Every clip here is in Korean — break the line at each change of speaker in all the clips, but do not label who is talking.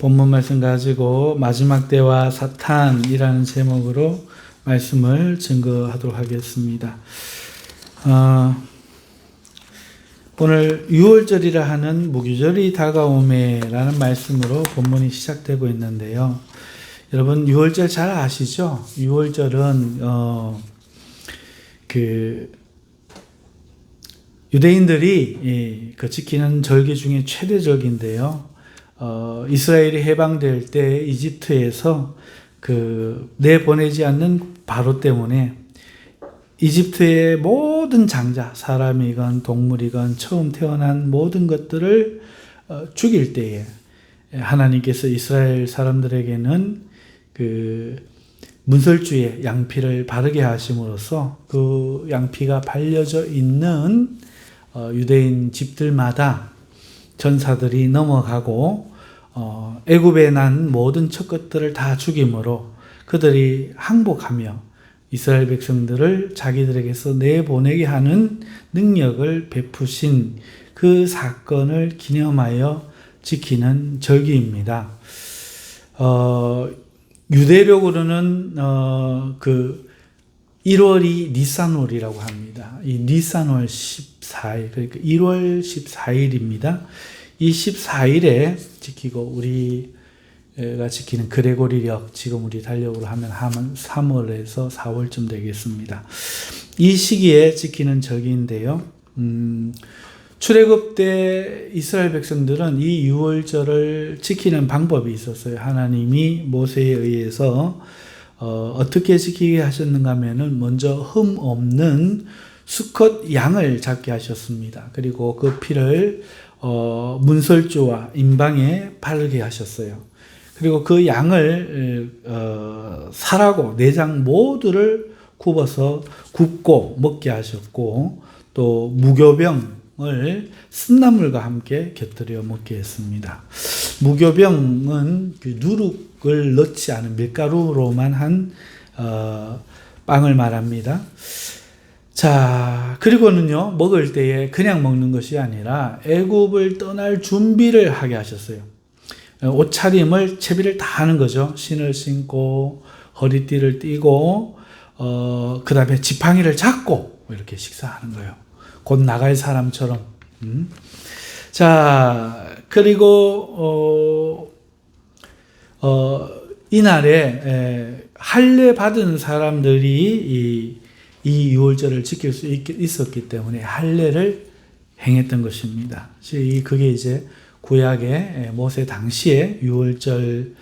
본문 말씀 가지고 마지막 때와 사탄이라는 제목으로 말씀을 증거하도록 하겠습니다. 오늘 유월절이라 하는 무교절이 다가오매라는 말씀으로 본문이 시작되고 있는데요. 여러분 유월절 잘 아시죠? 유월절은 유대인들이 지키는 절기 중에 최대 절기인데요. 이스라엘이 해방될 때 이집트에서 내보내지 않는 바로 때문에 이집트의 모든 장자, 사람이건 동물이건 처음 태어난 모든 것들을 죽일 때에 하나님께서 이스라엘 사람들에게는 문설주에 양피를 바르게 하심으로써 그 양피가 발려져 있는 유대인 집들마다 전사들이 넘어가고 애굽에 난 모든 첫 것들을 다 죽임으로 그들이 항복하며 이스라엘 백성들을 자기들에게서 내보내게 하는 능력을 베푸신 그 사건을 기념하여 지키는 절기입니다. 유대력으로는 1월이 니산월이라고 합니다. 이 니산월 14일, 그러니까 1월 14일입니다. 이 14일에 지키고 우리가 지키는 그레고리력, 지금 우리 달력으로 하면 3월에서 4월쯤 되겠습니다. 이 시기에 지키는 절기인데요. 출애굽 때 이스라엘 백성들은 이 유월절을 지키는 방법이 있었어요. 하나님이 모세에 의해서 어떻게 지키게 하셨는가 하면은 먼저 흠 없는 수컷 양을 잡게 하셨습니다. 그리고 그 피를 문설주와 임방에 바르게 하셨어요. 그리고 그 양을 살하고 내장 모두를 굽어서 굽고 먹게 하셨고 또 무교병을 쓴나물과 함께 곁들여 먹게 했습니다. 무교병은 누룩을 넣지 않은 밀가루로만 한 빵을 말합니다. 자, 그리고는요, 먹을 때에 그냥 먹는 것이 아니라 애굽을 떠날 준비를 하게 하셨어요. 옷차림을 채비를 다 하는 거죠. 신을 신고 허리띠를 띠고 그 다음에 지팡이를 잡고 이렇게 식사하는 거예요. 곧 나갈 사람처럼. 자, 그리고 이날에 할례 받은 사람들이 이 유월절을 지킬 수 있었기 때문에 할례를 행했던 것입니다. 그게 이제 구약의 모세 당시의 유월절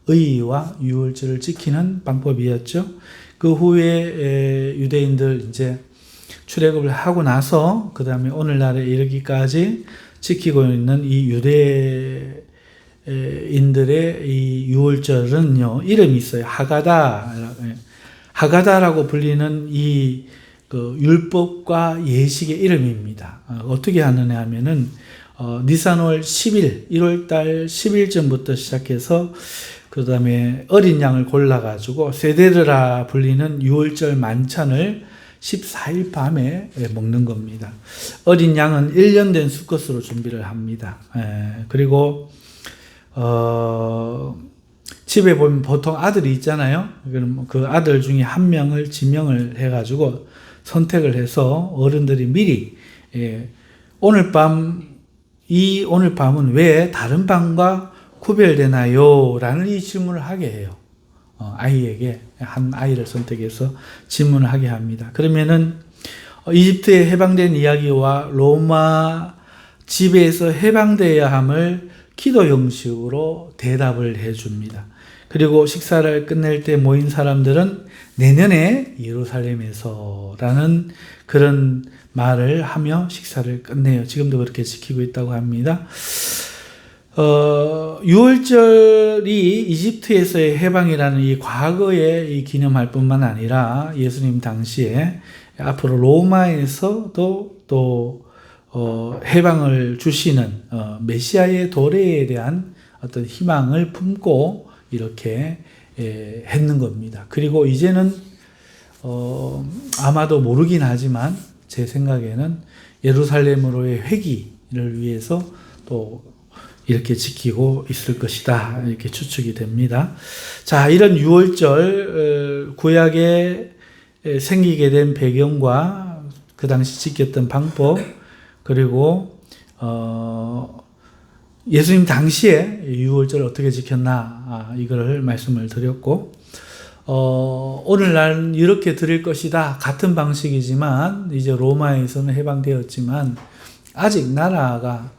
의와 유월절을 지키는 방법이었죠. 그 후에 유대인들 이제 출애굽을 하고 나서 그 다음에 오늘날에 이르기까지 지키고 있는 이 유대인들의 이 유월절은요, 이름이 있어요. 하가다라고 불리는 이 율법과 예식의 이름입니다. 어떻게 하느냐 하면은 니산월 10일, 1월달 10일쯤부터 시작해서 그 다음에 어린 양을 골라가지고 세데르라 불리는 유월절 만찬을 14일 밤에 먹는 겁니다. 어린 양은 1년 된 수컷으로 준비를 합니다. 그리고 집에 보면 보통 아들이 있잖아요. 그럼 그 아들 중에 한 명을 지명을 해가지고 선택을 해서 어른들이 미리 오늘 밤은 왜 다른 밤과 구별되나요? 라는 이 질문을 하게 해요. 아이에게 한 아이를 선택해서 질문을 하게 합니다. 그러면은 이집트에 해방된 이야기와 로마 지배에서 해방되어야 함을 기도 형식으로 대답을 해줍니다. 그리고 식사를 끝낼 때 모인 사람들은 내년에 예루살렘에서라는 그런 말을 하며 식사를 끝내요. 지금도 그렇게 지키고 있다고 합니다. 유월절이 이집트에서의 해방이라는 이 과거에 기념할 뿐만 아니라 예수님 당시에 앞으로 로마에서도 또 해방을 주시는 메시아의 도래에 대한 어떤 희망을 품고 이렇게 했는 겁니다. 그리고 이제는 아마도 모르긴 하지만 제 생각에는 예루살렘으로의 회귀를 위해서 또 이렇게 지키고 있을 것이다. 이렇게 추측이 됩니다. 자, 이런 유월절 구약에 생기게 된 배경과 그 당시 지켰던 방법, 그리고 예수님 당시에 유월절을 어떻게 지켰나, 이걸 말씀을 드렸고, 오늘날 이렇게 드릴 것이다. 같은 방식이지만, 이제 로마에서는 해방되었지만, 아직 나라가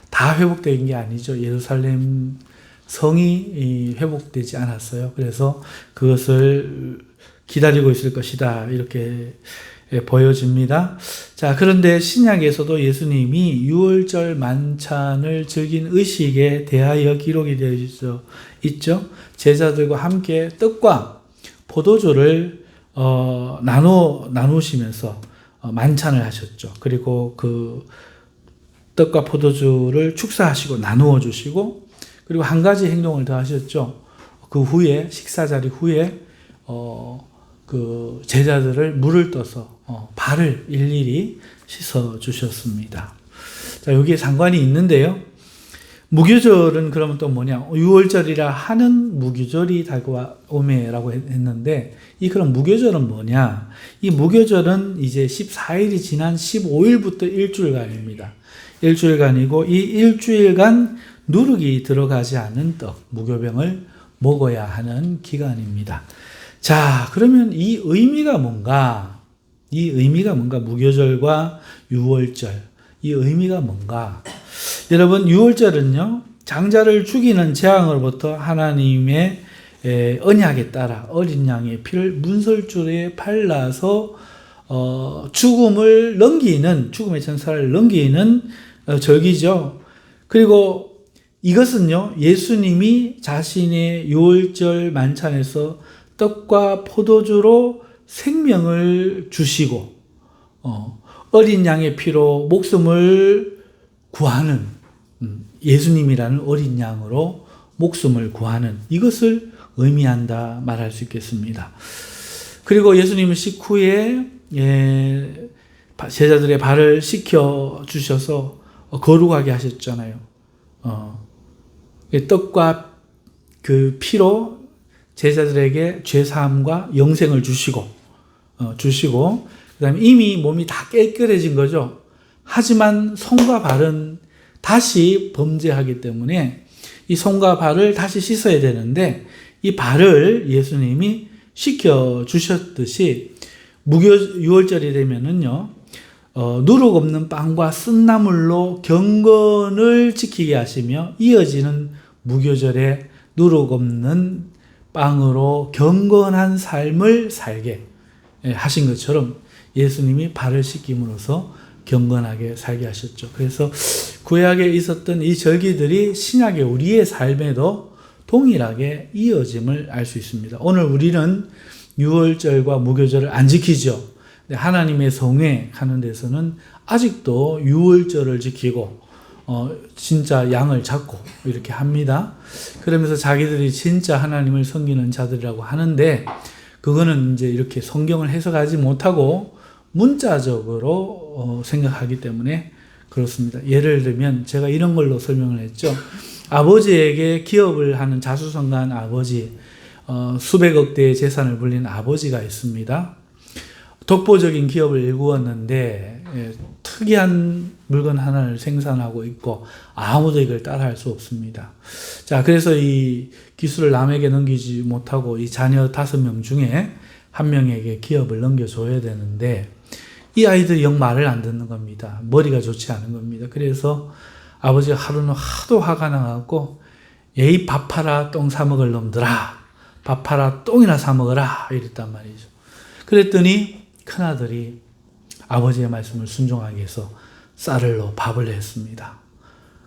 다 회복된 게 아니죠. 예루살렘 성이 회복되지 않았어요. 그래서 그것을 기다리고 있을 것이다. 이렇게 보여집니다. 자, 그런데 신약에서도 예수님이 유월절 만찬을 즐긴 의식에 대하여 기록이 되어 있죠. 제자들과 함께 떡과 포도주를 나누시면서 만찬을 하셨죠. 그리고 그 떡과 포도주를 축사하시고 나누어 주시고, 그리고 한 가지 행동을 더 하셨죠. 그 후에 식사 자리 후에 그 제자들을 물을 떠서 발을 일일이 씻어 주셨습니다. 자, 여기에 상관이 있는데요. 무교절은 그러면 또 뭐냐? 유월절이라 하는 무교절이 다가오매라고 했는데, 이 그럼 무교절은 뭐냐? 이 무교절은 이제 14일이 지난 15일부터 일주일간입니다. 일주일간이고, 이 일주일간 누룩이 들어가지 않은 떡, 무교병을 먹어야 하는 기간입니다. 자, 그러면 이 의미가 뭔가? 무교절과 유월절. 이 의미가 뭔가? 여러분, 유월절은요, 장자를 죽이는 재앙으로부터 하나님의 언약에 따라 어린 양의 피를 문설주에 발라서 죽음의 천사를 넘기는 절기죠. 그리고 이것은요, 예수님이 자신의 유월절 만찬에서 떡과 포도주로 생명을 주시고 어린 양의 피로 목숨을 구하는, 예수님이라는 어린 양으로 목숨을 구하는, 이것을 의미한다 말할 수 있겠습니다. 그리고 예수님은 식후에 제자들의 발을 씻겨 주셔서 거룩하게 하셨잖아요. 떡과 그 피로 제자들에게 죄사함과 영생을 주시고 그다음에 이미 몸이 다 깨끗해진 거죠. 하지만 손과 발은 다시 범죄하기 때문에 이 손과 발을 다시 씻어야 되는데, 이 발을 예수님이 씻겨 주셨듯이 유월절이 되면은요, 누룩 없는 빵과 쓴나물로 경건을 지키게 하시며, 이어지는 무교절에 누룩 없는 빵으로 경건한 삶을 살게 하신 것처럼 예수님이 발을 씻김으로써 경건하게 살게 하셨죠. 그래서 구약에 있었던 이 절기들이 신약의 우리의 삶에도 동일하게 이어짐을 알 수 있습니다. 오늘 우리는 유월절과 무교절을 안 지키죠. 하나님의 성회 하는 데서는 아직도 유월절을 지키고 진짜 양을 잡고 이렇게 합니다. 그러면서 자기들이 진짜 하나님을 섬기는 자들이라고 하는데, 그거는 이제 이렇게 성경을 해석하지 못하고 문자적으로 생각하기 때문에 그렇습니다. 예를 들면 제가 이런 걸로 설명을 했죠. 아버지에게 기업을 하는 자수성가한 아버지, 수백억 대의 재산을 불린 아버지가 있습니다. 독보적인 기업을 일구었는데 특이한 물건 하나를 생산하고 있고 아무도 이걸 따라할 수 없습니다. 자, 그래서 이 기술을 남에게 넘기지 못하고 이 자녀 5명 중에 한 명에게 기업을 넘겨줘야 되는데, 이 아이들이 영 말을 안 듣는 겁니다. 머리가 좋지 않은 겁니다. 그래서 아버지가 하루는 하도 화가 나갖고, 에이 밥 팔아 똥 사 먹을 놈들아, 밥 팔아 똥이나 사 먹어라, 이랬단 말이죠. 그랬더니 큰아들이 아버지의 말씀을 순종하기 위해서 쌀을 넣어 밥을 했습니다.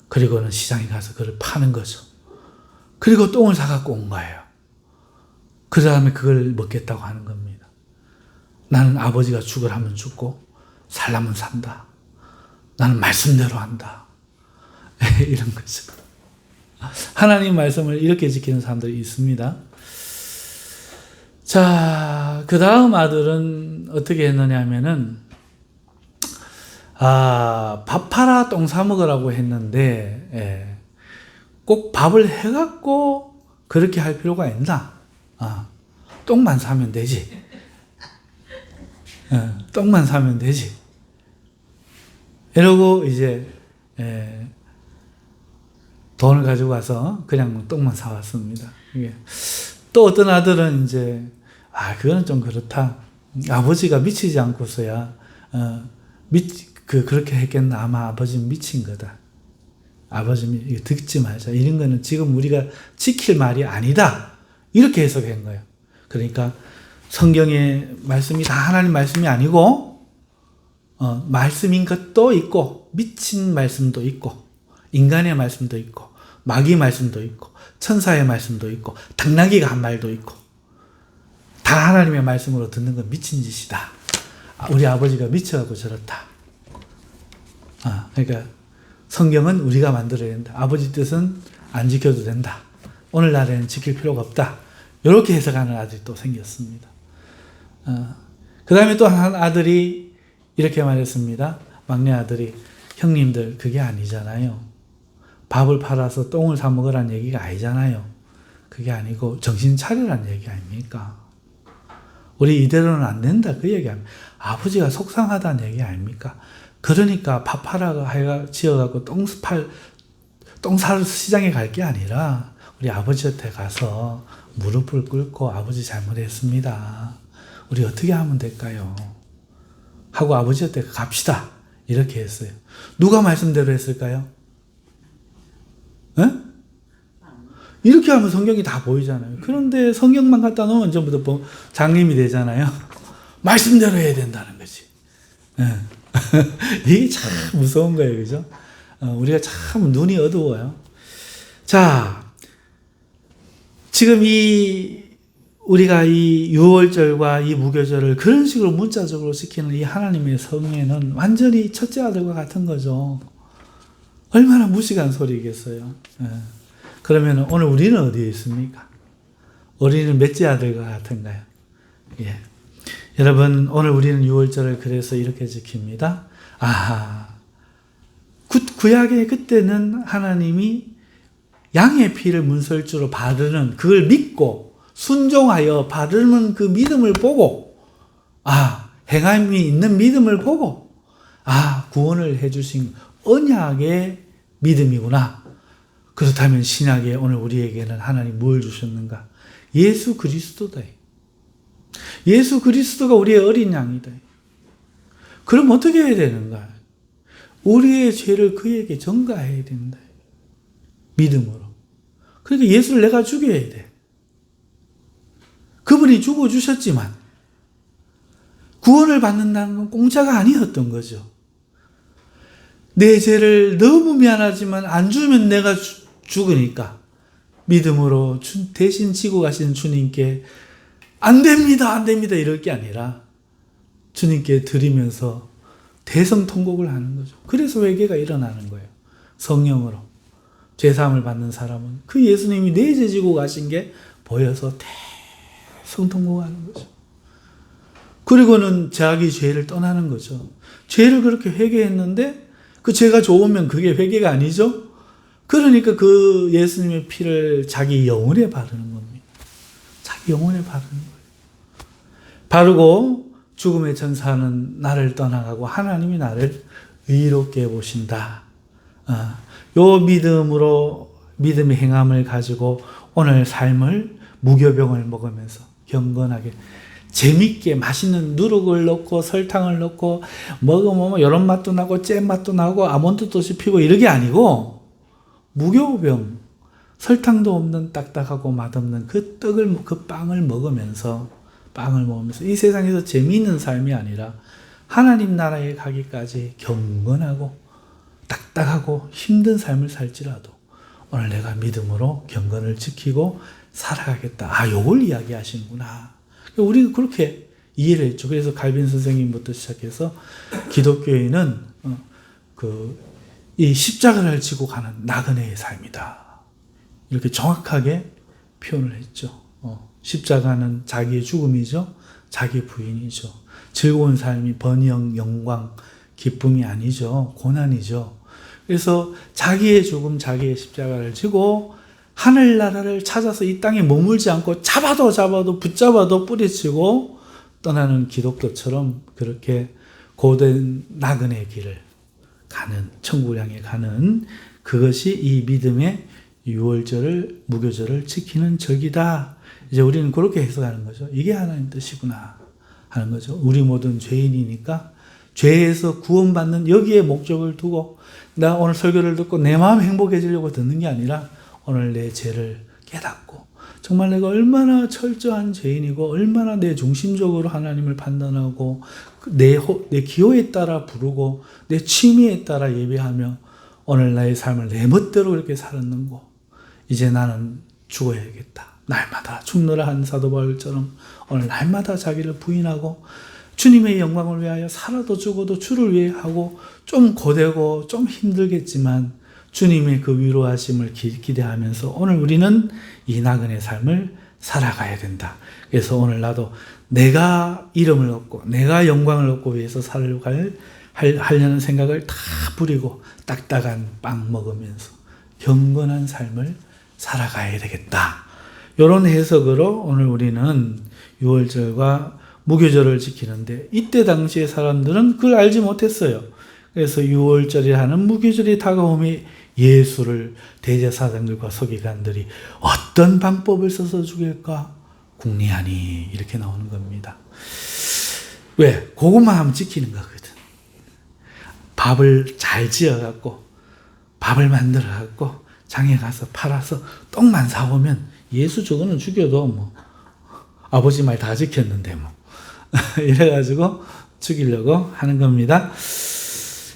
그리고는 시장에 가서 그걸 파는 거죠. 그리고 똥을 사갖고 온 거예요. 그 다음에 그걸 먹겠다고 하는 겁니다. 나는 아버지가 죽으라면 죽고 살라면 산다. 나는 말씀대로 한다. 이런 거죠. 하나님 말씀을 이렇게 지키는 사람들이 있습니다. 자, 그 다음 아들은 어떻게 했느냐 하면은, 밥 팔아 똥 사 먹으라고 했는데, 꼭 밥을 해갖고 그렇게 할 필요가 있나? 똥만 사면 되지. 똥만 사면 되지. 이러고 이제 돈을 가지고 와서 그냥 똥만 사왔습니다. 또 어떤 아들은 이제 그거는 좀 그렇다. 아버지가 미치지 않고서야 그렇게 했겠나. 아마 아버지는 미친 거다. 아버지는 이거 듣지 말자. 이런 거는 지금 우리가 지킬 말이 아니다. 이렇게 해석한 거예요. 그러니까 성경의 말씀이 다 하나님 말씀이 아니고 말씀인 것도 있고 미친 말씀도 있고 인간의 말씀도 있고 마귀 말씀도 있고 천사의 말씀도 있고 당나귀가 한 말도 있고 다 하나님의 말씀으로 듣는 건 미친 짓이다. 우리 아버지가 미쳐갖고 저렇다. 그러니까 성경은 우리가 만들어야 된다. 아버지 뜻은 안 지켜도 된다. 오늘날에는 지킬 필요가 없다. 이렇게 해석하는 아들이 또 생겼습니다. 그 다음에 또 한 아들이 이렇게 말했습니다. 막내 아들이 형님들 그게 아니잖아요. 밥을 팔아서 똥을 사 먹으라는 얘기가 아니잖아요. 그게 아니고 정신 차리라는 얘기 아닙니까? 우리 이대로는 안 된다 그 얘기 아닙니까? 아버지가 속상하다는 얘기 아닙니까? 그러니까 밥 팔아가 지어갖고 똥 살 시장에 갈 게 아니라 우리 아버지한테 가서 무릎을 꿇고 아버지 잘못했습니다. 우리 어떻게 하면 될까요? 하고 아버지한테 갑시다. 이렇게 했어요. 누가 말씀대로 했을까요? 이렇게 하면 성경이 다 보이잖아요. 그런데 성경만 갖다 놓으면 전부 다 장님이 되잖아요. 말씀대로 해야 된다는 거지. 이게 참 무서운 거예요. 그죠? 우리가 참 눈이 어두워요. 자, 지금 우리가 이 유월절과 이 무교절을 그런 식으로 문자적으로 지키는 이 하나님의 성에는 완전히 첫째 아들과 같은 거죠. 얼마나 무식한 소리겠어요. 그러면 오늘 우리는 어디에 있습니까? 우리는 몇째 아들과 같은가요? 여러분, 오늘 우리는 유월절을 그래서 이렇게 지킵니다. 구약의 그때는 하나님이 양의 피를 문설주로 바르는 그걸 믿고 순종하여 바르는 그 믿음을 보고 행함이 있는 믿음을 보고 구원을 해주신 언약의 믿음이구나. 그렇다면 신약에 오늘 우리에게는 하나님 뭘 주셨는가? 예수 그리스도다. 예수 그리스도가 우리의 어린 양이다. 그럼 어떻게 해야 되는가? 우리의 죄를 그에게 전가해야 된다. 믿음으로. 그러니까 예수를 내가 죽여야 돼. 그분이 죽어주셨지만 구원을 받는다는 건 공짜가 아니었던 거죠. 내 죄를 너무 미안하지만 안 주면 내가 죽으니까 믿음으로 대신 지고 가신 주님께 안 됩니다, 안 됩니다 이럴 게 아니라 주님께 드리면서 대성통곡을 하는 거죠. 그래서 회개가 일어나는 거예요. 성령으로. 죄사함을 받는 사람은 그 예수님이 내 죄 지고 가신 게 보여서 대성통곡하는 거죠. 그리고는 자기 죄를 떠나는 거죠. 죄를 그렇게 회개했는데 그 죄가 좋으면 그게 회개가 아니죠? 그러니까 그 예수님의 피를 자기 영혼에 바르는 겁니다. 자기 영혼에 바르는 거예요. 바르고 죽음의 천사는 나를 떠나가고 하나님이 나를 의롭게 보신다. 요 믿음의 행함을 가지고 오늘 삶을 무교병을 먹으면서 경건하게 재밌게 맛있는 누룩을 넣고 설탕을 넣고 먹으면 이런 맛도 나고 잼 맛도 나고 아몬드도 씹히고 이런 게 아니고 무교병 설탕도 없는 딱딱하고 맛없는 그 빵을 먹으면서 이 세상에서 재미있는 삶이 아니라 하나님 나라에 가기까지 경건하고 딱딱하고 힘든 삶을 살지라도 오늘 내가 믿음으로 경건을 지키고 살아가겠다. 요걸 이야기하시는구나. 우리가 그렇게 이해를 했죠. 그래서 갈빈 선생님부터 시작해서 기독교인은 이 십자가를 지고 가는 나그네의 삶이다. 이렇게 정확하게 표현을 했죠. 십자가는 자기의 죽음이죠. 자기 부인이죠. 즐거운 삶이 번영, 영광, 기쁨이 아니죠. 고난이죠. 그래서 자기의 죽음, 자기의 십자가를 지고 하늘나라를 찾아서 이 땅에 머물지 않고 잡아도 붙잡아도 뿌리치고 떠나는 기독교처럼 그렇게 고된 나그네 길을 가는, 천국을 향해 가는, 그것이 이 믿음의 유월절을, 무교절을 지키는 절기다. 이제 우리는 그렇게 해석하는 거죠. 이게 하나님 뜻이구나 하는 거죠. 우리 모든 죄인이니까 죄에서 구원받는 여기에 목적을 두고, 나 오늘 설교를 듣고 내 마음 행복해지려고 듣는 게 아니라 오늘 내 죄를 깨닫고 정말 내가 얼마나 철저한 죄인이고 얼마나 내 중심적으로 하나님을 판단하고 내 기호에 따라 부르고 내 취미에 따라 예배하며 오늘 나의 삶을 내 멋대로 그렇게 살았는고 이제 나는 죽어야겠다. 날마다 죽노라 한 사도 바울처럼 오늘 날마다 자기를 부인하고 주님의 영광을 위하여 살아도 죽어도 주를 위해 하고, 좀 고되고 좀 힘들겠지만 주님의 그 위로하심을 기대하면서 오늘 우리는 이 나그네 삶을 살아가야 된다. 그래서 오늘 나도 내가 이름을 얻고 내가 영광을 얻고 위해서 하려는 생각을 다 부리고 딱딱한 빵 먹으면서 경건한 삶을 살아가야 되겠다. 이런 해석으로 오늘 우리는 유월절과 무교절을 지키는데, 이때 당시의 사람들은 그걸 알지 못했어요. 그래서 유월절이라는 무교절이 다가오면 예수를 대제사장들과 서기관들이 어떤 방법을 써서 죽일까 궁리하니 이렇게 나오는 겁니다. 왜? 그것만 하면 지키는 거거든. 밥을 잘 지어갖고 밥을 만들어갖고 장에 가서 팔아서 떡만 사오면 예수 저거는 죽여도 뭐 아버지 말 다 지켰는데 뭐 이래가지고 죽이려고 하는 겁니다.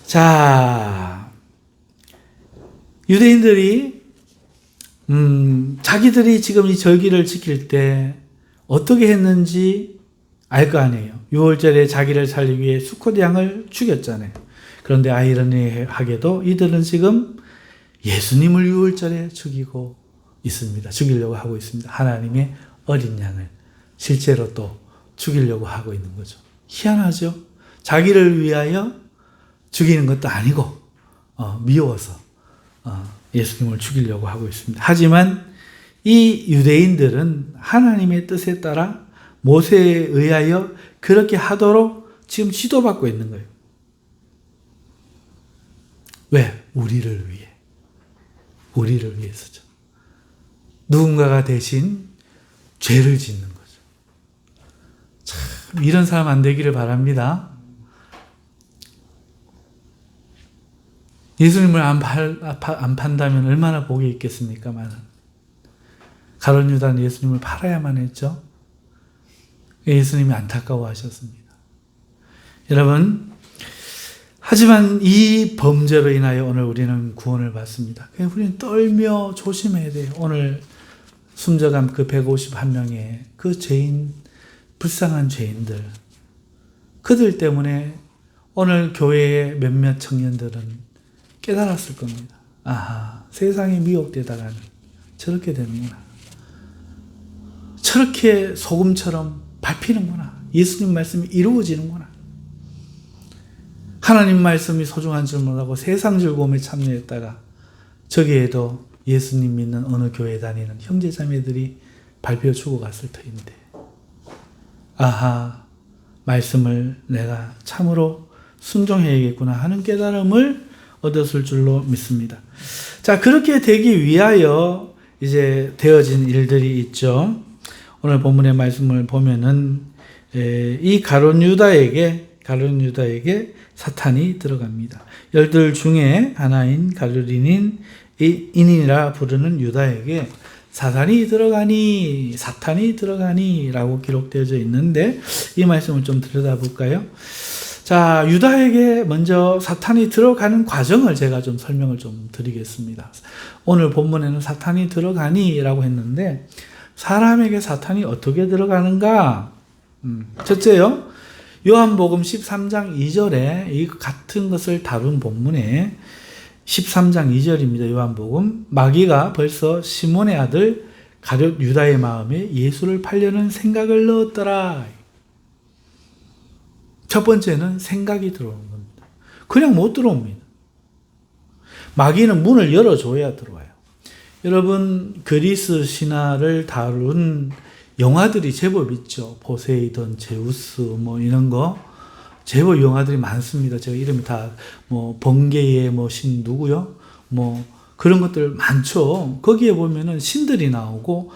자, 유대인들이 자기들이 지금 이 절기를 지킬 때 어떻게 했는지 알 거 아니에요. 6월절에 자기를 살리기 위해 수컷 양을 죽였잖아요. 그런데 아이러니하게도 이들은 지금 예수님을 6월절에 죽이고 있습니다. 죽이려고 하고 있습니다. 하나님의 어린 양을 실제로 또 죽이려고 하고 있는 거죠. 희한하죠? 자기를 위하여 죽이는 것도 아니고 미워서 예수님을 죽이려고 하고 있습니다. 하지만 이 유대인들은 하나님의 뜻에 따라 모세에 의하여 그렇게 하도록 지금 지도받고 있는 거예요. 왜? 우리를 위해. 우리를 위해서죠. 누군가가 대신 죄를 짓는 거죠. 참 이런 사람 안 되기를 바랍니다. 예수님을 안 판다면 얼마나 복이 있겠습니까만, 가룟 유다는 예수님을 팔아야만 했죠. 예수님이 안타까워하셨습니다. 여러분, 하지만 이 범죄로 인하여 오늘 우리는 구원을 받습니다. 우리는 떨며 조심해야 돼요. 오늘 숨져간 그 151명의 그 죄인, 불쌍한 죄인들, 그들 때문에 오늘 교회의 몇몇 청년들은 깨달았을 겁니다. 아하, 세상에 미혹되다가는 저렇게 되는구나. 저렇게 소금처럼 밟히는구나. 예수님 말씀이 이루어지는구나. 하나님 말씀이 소중한 줄 모르고 세상 즐거움에 참여했다가 저기에도 예수님 믿는 어느 교회 다니는 형제자매들이 밟혀 죽어갔을 터인데, 아하, 말씀을 내가 참으로 순종해야겠구나 하는 깨달음을 얻었을 줄로 믿습니다. 자, 그렇게 되기 위하여 이제 되어진 일들이 있죠. 오늘 본문의 말씀을 보면은 이 가룟 유다에게 사탄이 들어갑니다. 열둘 중에 하나인 가룟인이라 부르는 유다에게 사탄이 들어가니 라고 기록되어져 있는데, 이 말씀을 좀 들여다볼까요? 자, 유다에게 먼저 사탄이 들어가는 과정을 제가 좀 설명을 좀 드리겠습니다. 오늘 본문에는 사탄이 들어가니라고 했는데, 사람에게 사탄이 어떻게 들어가는가? 첫째요, 요한복음 13장 2절에 이 같은 것을 다룬 본문에 13장 2절입니다. 요한복음. 마귀가 벌써 시몬의 아들 가룟 유다의 마음에 예수를 팔려는 생각을 넣었더라. 첫 번째는 생각이 들어오는 겁니다. 그냥 못 들어옵니다. 마귀는 문을 열어줘야 들어와요. 여러분, 그리스 신화를 다룬 영화들이 제법 있죠. 포세이돈, 제우스, 뭐 이런 거. 제법 영화들이 많습니다. 제가 이름이 다, 번개의 신 누구요? 그런 것들 많죠. 거기에 보면은 신들이 나오고,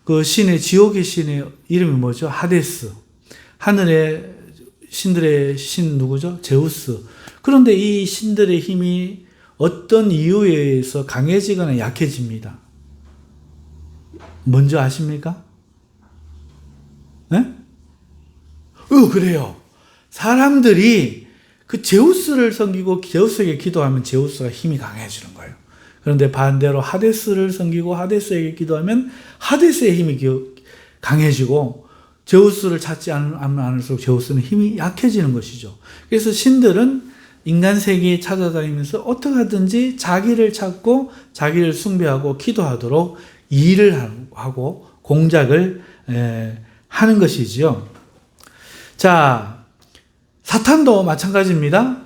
그 지옥의 신의 이름이 뭐죠? 하데스. 하늘의 신들의 신 누구죠? 제우스. 그런데 이 신들의 힘이 어떤 이유에 의해서 강해지거나 약해집니다. 뭔지 아십니까? 네? 그래요. 사람들이 그 제우스를 섬기고 제우스에게 기도하면 제우스가 힘이 강해지는 거예요. 그런데 반대로 하데스를 섬기고 하데스에게 기도하면 하데스의 힘이 강해지고 제우스를 찾지 않으면 않을수록 제우스는 힘이 약해지는 것이죠. 그래서 신들은 인간 세계에 찾아다니면서 어떻게 하든지 자기를 찾고 자기를 숭배하고 기도하도록 일을 하고 공작을 하는 것이지요. 자, 사탄도 마찬가지입니다.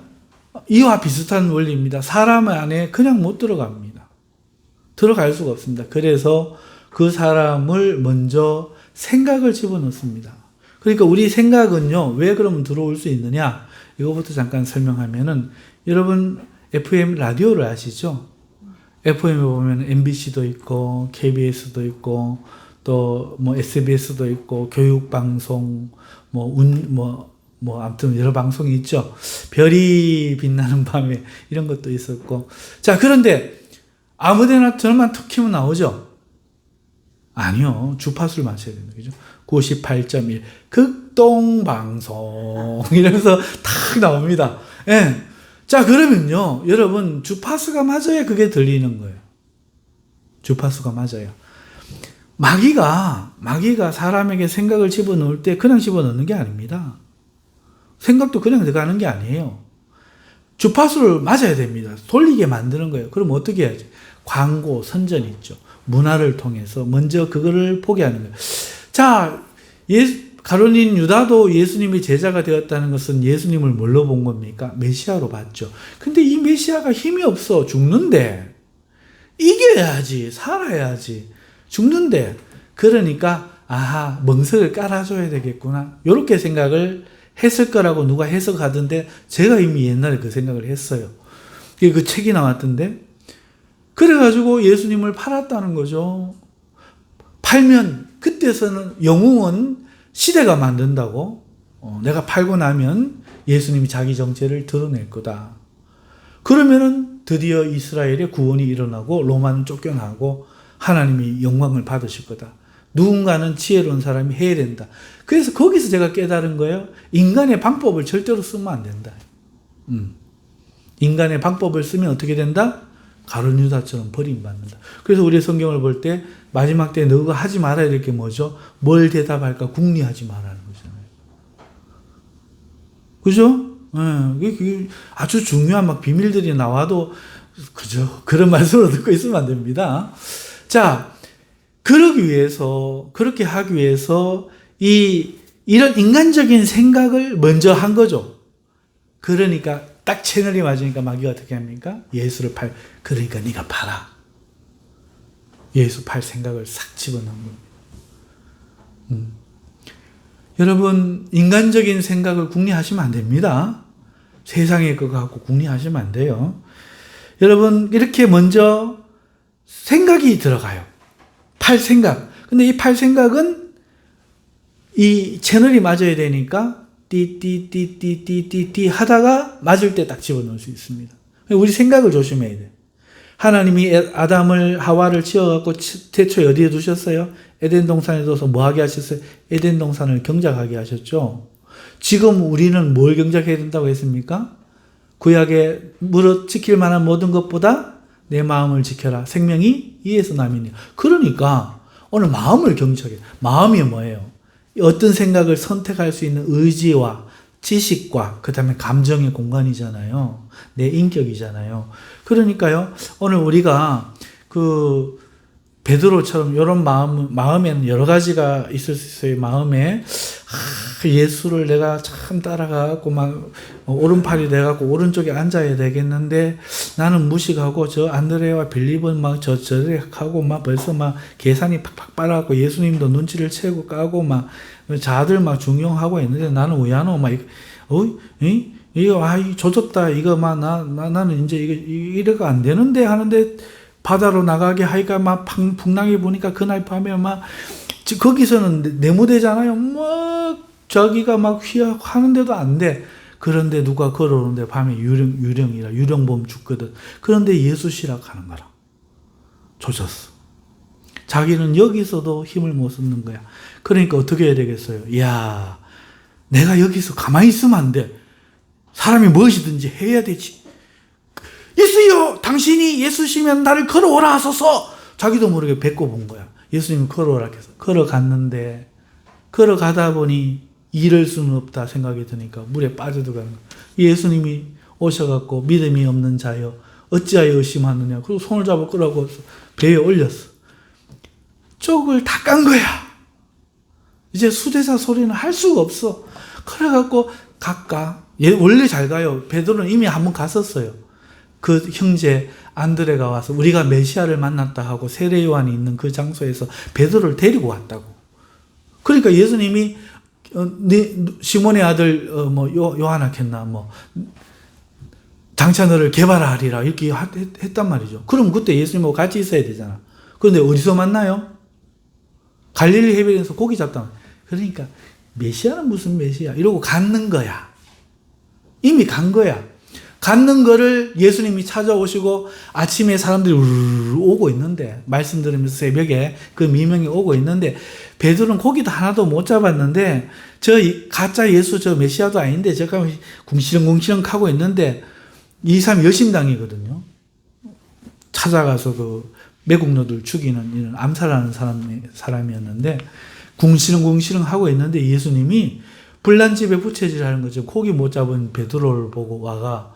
이와 비슷한 원리입니다. 사람 안에 그냥 못 들어갑니다. 들어갈 수가 없습니다. 그래서 그 사람을 먼저 생각을 집어넣습니다. 그러니까 우리 생각은요, 왜 그러면 들어올 수 있느냐? 이거부터 잠깐 설명하면은, 여러분, FM 라디오를 아시죠? FM에 보면 MBC도 있고, KBS도 있고, 또 SBS도 있고, 교육방송, 아무튼 여러 방송이 있죠. 별이 빛나는 밤에 이런 것도 있었고. 자, 그런데 아무데나 저만 툭 키면 나오죠? 아니요. 주파수를 맞춰야 됩니다. 그죠? 98.1 극동방송 이러면서 탁 나옵니다. 예. 자, 그러면요. 여러분, 주파수가 맞아야 그게 들리는 거예요. 주파수가 맞아요. 마귀가 사람에게 생각을 집어넣을 때 그냥 집어넣는 게 아닙니다. 생각도 그냥 들어가는 게 아니에요. 주파수를 맞아야 됩니다. 돌리게 만드는 거예요. 그럼 어떻게 해야지? 광고, 선전 있죠. 문화를 통해서 먼저 그거를 보게 하는 거예요. 자, 가룟 유다도 예수님이 제자가 되었다는 것은 예수님을 뭘로 본 겁니까? 메시아로 봤죠. 근데 이 메시아가 힘이 없어. 죽는데. 이겨야지. 살아야지. 죽는데. 그러니까 멍석을 깔아줘야 되겠구나. 이렇게 생각을 했을 거라고 누가 해석하던데 제가 이미 옛날에 그 생각을 했어요. 그 책이 나왔던데. 그래가지고 예수님을 팔았다는 거죠. 팔면 그때서는 영웅은 시대가 만든다고. 내가 팔고 나면 예수님이 자기 정체를 드러낼 거다. 그러면은 드디어 이스라엘의 구원이 일어나고 로마는 쫓겨나고 하나님이 영광을 받으실 거다. 누군가는 지혜로운 사람이 해야 된다. 그래서 거기서 제가 깨달은 거예요. 인간의 방법을 절대로 쓰면 안 된다. 인간의 방법을 쓰면 어떻게 된다? 가룟 유다처럼 버림받는다. 그래서 우리 성경을 볼 때 마지막 때 너가 하지 말아야 될 게 뭐죠? 뭘 대답할까? 궁리하지 말라는 거잖아요. 그죠? 그게 아주 중요한 비밀들이 나와도 그죠? 그런 말씀으로 듣고 있으면 안 됩니다. 자, 그렇게 하기 위해서 이런 인간적인 생각을 먼저 한 거죠. 그러니까 딱 채널이 맞으니까 마귀가 어떻게 합니까? 예수를 그러니까 네가 팔아. 예수 팔 생각을 싹 집어넣는 겁니다. 여러분, 인간적인 생각을 궁리하시면 안 됩니다. 세상의 거 갖고 궁리하시면 안 돼요. 여러분, 이렇게 먼저 생각이 들어가요. 팔 생각. 근데 이 팔 생각은 이 채널이 맞아야 되니까 띠띠띠띠띠띠 하다가 맞을 때 딱 집어넣을 수 있습니다. 우리 생각을 조심해야 돼. 하나님이 아담을 하와를 지어갖고 태초에 어디에 두셨어요? 에덴 동산에 둬서 뭐 하게 하셨어요? 에덴 동산을 경작하게 하셨죠. 지금 우리는 뭘 경작해야 된다고 했습니까? 구약에 무릇 지킬 만한 모든 것보다 내 마음을 지켜라. 생명이 이에서 남이니. 그러니까 오늘 마음을 경작해. 마음이 뭐예요? 어떤 생각을 선택할 수 있는 의지와 지식과 그 다음에 감정의 공간이잖아요. 내 인격이잖아요. 그러니까요, 오늘 우리가 베드로처럼 이런 마음에는 여러 가지가 있을 수 있어요. 마음에 예수를 내가 참 따라가고 막 오른팔이 돼갖고 오른쪽에 앉아야 되겠는데 나는 무식하고 저 안드레와 빌립은 막 저래 하고 막 벌써 막 계산이 팍팍 빨아갖고 예수님도 눈치를 채고 까고 막 자들 막 중용하고 있는데 나는 왜 안 오? 막 이거 조졌다 이거 막 나는 이제 이래가 안 되는데 하는데 바다로 나가게 하니까 막 풍랑이 부니까 그날 밤에 막 거기서는 네모되잖아요. 막 저기가 막 하는데도 안 돼. 그런데 누가 걸어오는데 밤에 유령이라 유령범 죽거든. 그런데 예수 시락하는 거라. 조졌어. 자기는 여기서도 힘을 못 쓰는 거야. 그러니까 어떻게 해야 되겠어요? 이야, 내가 여기서 가만히 있으면 안 돼. 사람이 무엇이든지 해야 되지. 예수여, 당신이 예수시면 나를 걸어오라 하소서. 자기도 모르게 뱉고 본 거야. 예수님이 걸어오라 해서 걸어갔는데 걸어가다 보니 이럴 수는 없다 생각이 드니까 물에 빠져들어가는 거야. 예수님이 오셔갖고 믿음이 없는 자여 어찌하여 의심하느냐. 그리고 손을 잡아 끌어고 배에 올렸어. 쪽을 다 깐 거야. 이제 수대사 소리는 할 수가 없어. 그래갖고 원래 잘 가요. 베드로는 이미 한번 갔었어요. 그 형제 안드레가 와서 우리가 메시아를 만났다 하고 세례 요한이 있는 그 장소에서 베드로를 데리고 왔다고. 그러니까 예수님이 시몬의 아들 요하나겠나 장차 너를 개발하리라 이렇게 했단 말이죠. 그럼 그때 예수님하고 같이 있어야 되잖아. 그런데 어디서 만나요? 갈릴리 해변에서 고기 잡다. 그러니까 메시아는 무슨 메시아 이러고 갔는 거야. 이미 간 거야. 갔는 거를 예수님이 찾아오시고 아침에 사람들이 오고 있는데 말씀 들으면서 새벽에 그 미명이 오고 있는데 베드로는 고기도 하나도 못 잡았는데 저 가짜 예수 저 메시아도 아닌데 저가 궁시렁궁시렁 하고 있는데 이 사람 여심당이거든요. 찾아가서 그 매국노들 죽이는 이런 암살하는 사람이었는데 궁시렁궁시렁 하고 있는데 예수님이 불난집에 부채질하는 거죠. 고기 못 잡은 베드로를 보고 와가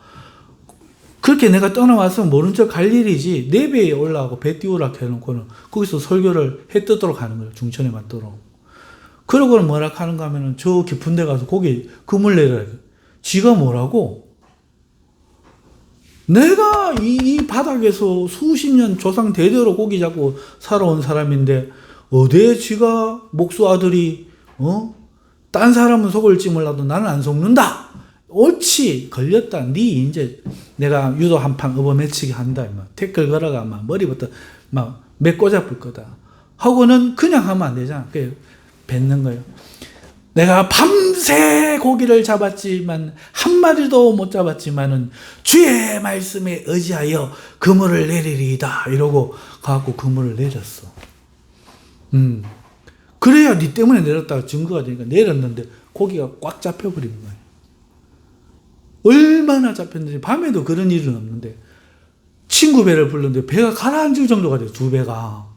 그렇게 내가 떠나와서 모른 척 갈 일이지 내 배에 올라가고 배 띄우라 해놓고는 거기서 설교를 해 뜨도록 하는 거예요. 중천에 맞도록. 그러고는 뭐라 하는가 하면은 저 깊은 데 가서 고기 그물 내라. 지가 뭐라고? 내가 이 바닥에서 수십 년 조상 대대로 고기 잡고 살아온 사람인데 어디에 지가 목수 아들이 딴 사람은 속을지 몰라도 나는 안 속는다. 옳지 걸렸다. 네 이제 내가 유도 한판 업어매치게 한다. 막 태클 걸어가 막 머리부터 막 메꼬잡을 거다. 하고는 그냥 하면 안 되잖아. 그래 뱉는 거예요. 내가 밤새 고기를 잡았지만 한 마리도 못 잡았지만은 주의 말씀에 의지하여 그물을 내리리이다. 이러고 가고 그물을 내렸어. 그래야 네 때문에 내렸다가 증거가 되니까 내렸는데 고기가 꽉 잡혀버린 거예요. 얼마나 잡혔는지 밤에도 그런 일은 없는데 친구 배를 불렀는데 배가 가라앉을 정도가 돼요. 두 배가.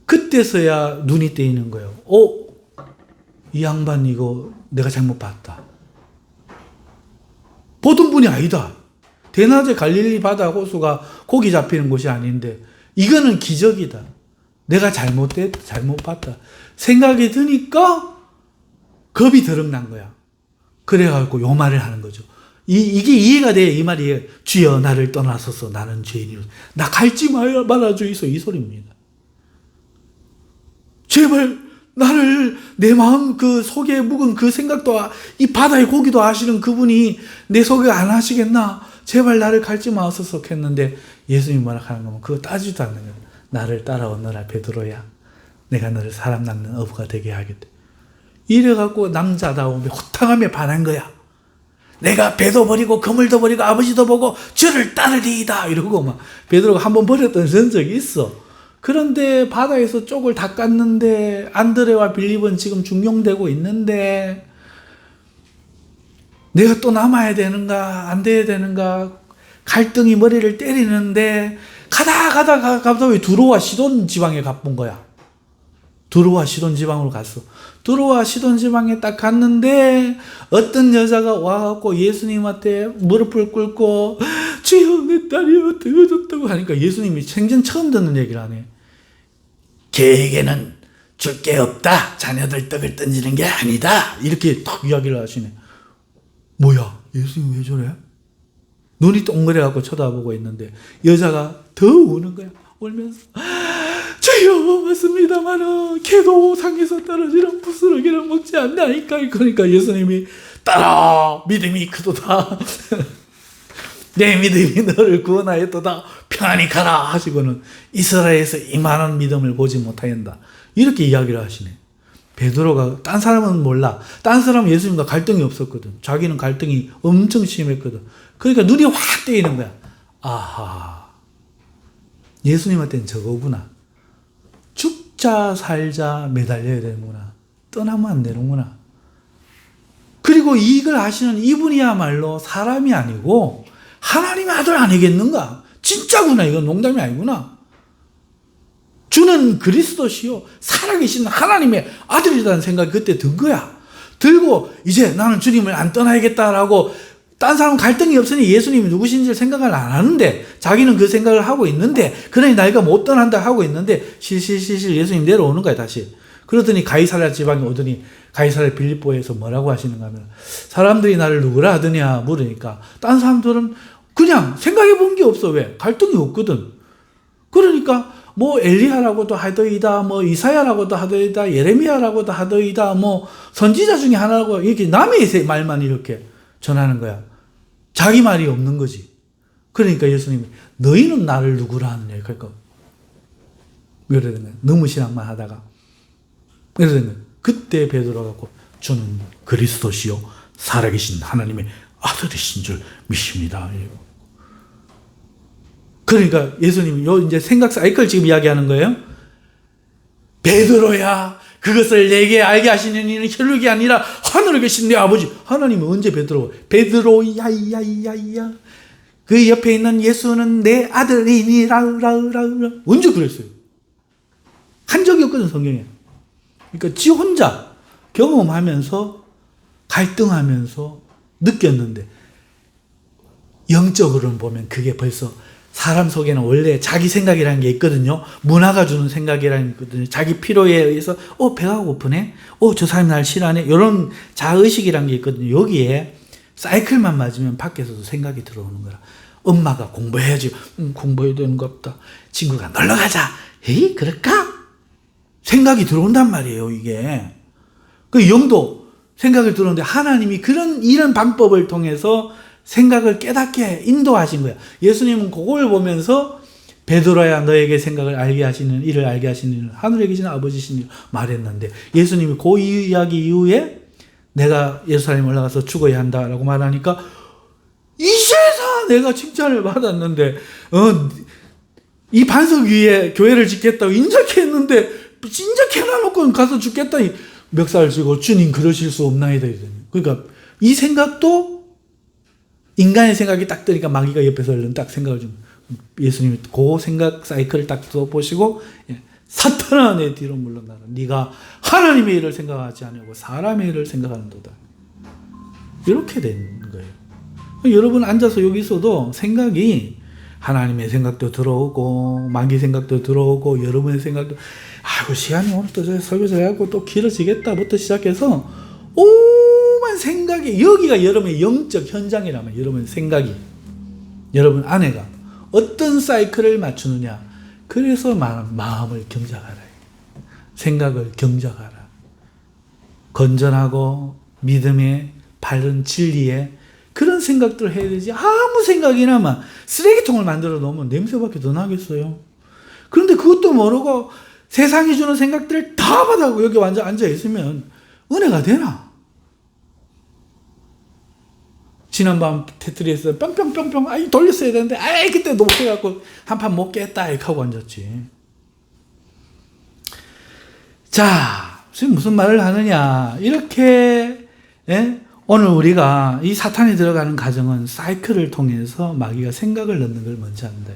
그때서야 눈이 떼이는 거예요. 이 양반 이거 내가 잘못 봤다. 보통 분이 아니다. 대낮에 갈릴리 바다 호수가 고기 잡히는 곳이 아닌데 이거는 기적이다. 내가 잘못 봤다. 생각이 드니까 겁이 드럭난 거야. 그래갖고 요 말을 하는 거죠. 이게 이해가 돼. 이 말이 주여 나를 떠나소서 나는 죄인이로다. 나 갈지 말아주이소 이 소리입니다. 제발 나를 내 마음 그 속에 묵은 그 생각도 이 바다의 고기도 아시는 그분이 내 속에 안 하시겠나. 제발 나를 갈지 마소서 했는데 예수님이 뭐라 하는 거면 그거 따지도 않는 거야. 나를 따라오너라 베드로야. 내가 너를 사람 낚는 어부가 되게 하겠다. 이래갖고 남자다움에 호탕함에 반한 거야. 내가 배도 버리고 그물도 버리고 아버지도 보고 주를 따르리이다. 이러고 막 베드로가 한번 버렸던 전적이 있어. 그런데 바다에서 쪽을 다 깠는데 안드레와 빌립은 지금 중용되고 있는데 내가 또 남아야 되는가 안 돼야 되는가 갈등이 머리를 때리는데 가다 왜 두로와 시돈 지방에 가본 거야. 두로와 시돈 지방으로 갔어. 두로와 시돈 지방에 딱 갔는데 어떤 여자가 와갖고 예수님한테 무릎을 꿇고 주여 내 딸이 어떻게 졌다고 하니까 예수님이 생전 처음 듣는 얘기를 하네. 걔에게는 줄 게 없다. 자녀들 떡을 던지는 게 아니다. 이렇게 딱 이야기를 하시네. 뭐야, 예수님 왜 저래? 눈이 동그래갖고 쳐다보고 있는데 여자가 더 우는 거야. 울면서 주여 맞습니다마는 걔도 상에서 떨어지는 부스러기를 먹지 않나이까. 그러니까 예수님이 따라 믿음이 크도다. 내 믿음이 너를 구원하였도다. 평안히 가라 하시고는 이스라엘에서 이만한 믿음을 보지 못하였다. 이렇게 이야기를 하시네. 베드로가, 딴 사람은 몰라. 딴 사람은 예수님과 갈등이 없었거든. 자기는 갈등이 엄청 심했거든. 그러니까 눈이 확 뜨이는 거야. 아하, 예수님한테는 저거구나. 죽자 살자 매달려야 되는구나. 떠나면 안 되는구나. 그리고 이걸 하시는 이분이야말로 사람이 아니고 하나님의 아들 아니겠는가? 진짜구나. 이건 농담이 아니구나. 주는 그리스도시요 살아계신 하나님의 아들이라는 생각이 그때 든 거야. 들고 이제 나는 주님을 안 떠나야겠다라고, 딴 사람 갈등이 없으니 예수님이 누구신지를 생각을 안 하는데, 자기는 그 생각을 하고 있는데, 그러니 나이가 못 떠난다 하고 있는데 실실실실 예수님 내려오는 거야 다시. 그러더니 가이사랴 지방에 오더니 가이사랴 빌립보에서 뭐라고 하시는가 하면, 사람들이 나를 누구라 하더냐 물으니까 딴 사람들은 그냥 생각해 본 게 없어. 왜? 갈등이 없거든. 그러니까 뭐 엘리야라고도 하더이다, 뭐 이사야라고도 하더이다, 예레미야라고도 하더이다, 뭐 선지자 중에 하나라고, 이렇게 남의 말만 이렇게 전하는 거야. 자기 말이 없는 거지. 그러니까 예수님이 너희는 나를 누구라 하느냐. 그러니까 이러는 거야. 너무 신앙만 하다가 이러는 거야. 그때 베드로가 갖고 주는 그리스도시요 살아계신 하나님의 아들이신 줄 믿습니다. 그러니까 예수님이 요 이제 생각 사이클 지금 이야기하는 거예요. 베드로야, 그것을 내게 알게 하시는 이는 혈육이 아니라 하늘에 계신 내 아버지. 하나님은 언제 베드로야야야야, 그 옆에 있는 예수는 내 아들이니라라라라, 언제 그랬어요? 한 적이 없거든 성경에. 그러니까 지 혼자 경험하면서 갈등하면서 느꼈는데, 영적으로는 보면 그게 벌써 사람 속에는 원래 자기 생각이라는 게 있거든요. 문화가 주는 생각이라는 게 있거든요. 자기 필요에 의해서 배가 고프네, 저 사람이 날 싫어하네, 이런 자의식이라는 게 있거든요. 여기에 사이클만 맞으면 밖에서도 생각이 들어오는 거라. 엄마가 공부해야지, 공부해야 되는 것 없다. 친구가 놀러 가자, 에이 그럴까? 생각이 들어온단 말이에요. 이게 그 영도 생각이 들어오는데, 하나님이 이런 방법을 통해서 생각을 깨닫게 인도하신 거야. 예수님은 그걸 보면서 베드로야, 너에게 생각을 알게 하시는 이를 알게 하시는 이는 하늘에 계신 아버지시니 말했는데, 예수님이 그 이야기 이후에 내가 예루살렘 올라가서 죽어야 한다라고 말하니까, 이제서 내가 칭찬을 받았는데 이 반석 위에 교회를 짓겠다고 인적했는데, 인적해놔놓고 가서 죽겠다니 멱살 쥐고 주님 그러실 수 없나이다. 그러니까 이 생각도 인간의 생각이 딱 뜨니까 마귀가 옆에서 얼른 딱 생각을 좀, 예수님이 그 생각 사이클을 딱 써보시고, 사탄아 내 뒤로 물러나라. 네가 하나님의 일을 생각하지 않고 사람의 일을 생각하는도다. 이렇게 된 거예요. 여러분 앉아서 여기 있어도 생각이, 하나님의 생각도 들어오고 마귀 생각도 들어오고 여러분의 생각도, 아이고 시간이 오늘 또 설교 해갖고 또 길어지겠다부터 시작해서 오만 생각이, 여기가 여러분의 영적 현장이라면 여러분 생각이, 여러분 아내가 어떤 사이클을 맞추느냐. 그래서 마음을 경작하라, 생각을 경작하라. 건전하고 믿음의 바른 진리에 그런 생각들을 해야 되지. 아무 생각이나마 쓰레기통을 만들어 놓으면 냄새밖에 더 나겠어요. 그런데 그것도 모르고 세상이 주는 생각들을 다 받아고 여기 완전 앉아 있으면 은혜가 되나? 지난밤 테트리에서 뿅뿅뿅뿅, 돌렸어야 되는데, 그때 녹해갖고 한 판 못 깼다, 이렇게 하고 앉았지. 자, 지금 무슨 말을 하느냐. 이렇게, 오늘 우리가 이 사탄이 들어가는 과정은 사이클을 통해서 마귀가 생각을 넣는 걸 먼저 한다.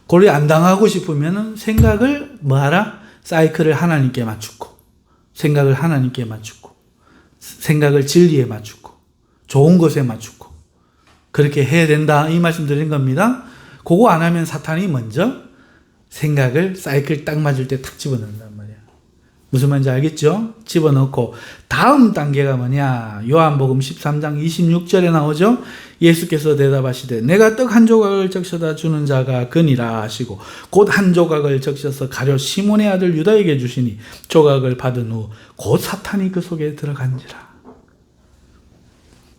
고리 안 당하고 싶으면은 생각을 뭐하라? 사이클을 하나님께 맞추고, 생각을 하나님께 맞추고, 생각을 진리에 맞추고, 좋은 것에 맞추고, 그렇게 해야 된다. 이 말씀 드린 겁니다. 그거 안 하면 사탄이 먼저 생각을 사이클 딱 맞을 때 탁 집어넣는단 말이야. 무슨 말인지 알겠죠? 집어넣고 다음 단계가 뭐냐? 요한복음 13장 26절에 나오죠? 예수께서 대답하시되 내가 떡 한 조각을 적셔다 주는 자가 그니라 하시고 곧 한 조각을 적셔서 가룟 시몬의 아들 유다에게 주시니 조각을 받은 후 곧 사탄이 그 속에 들어간지라.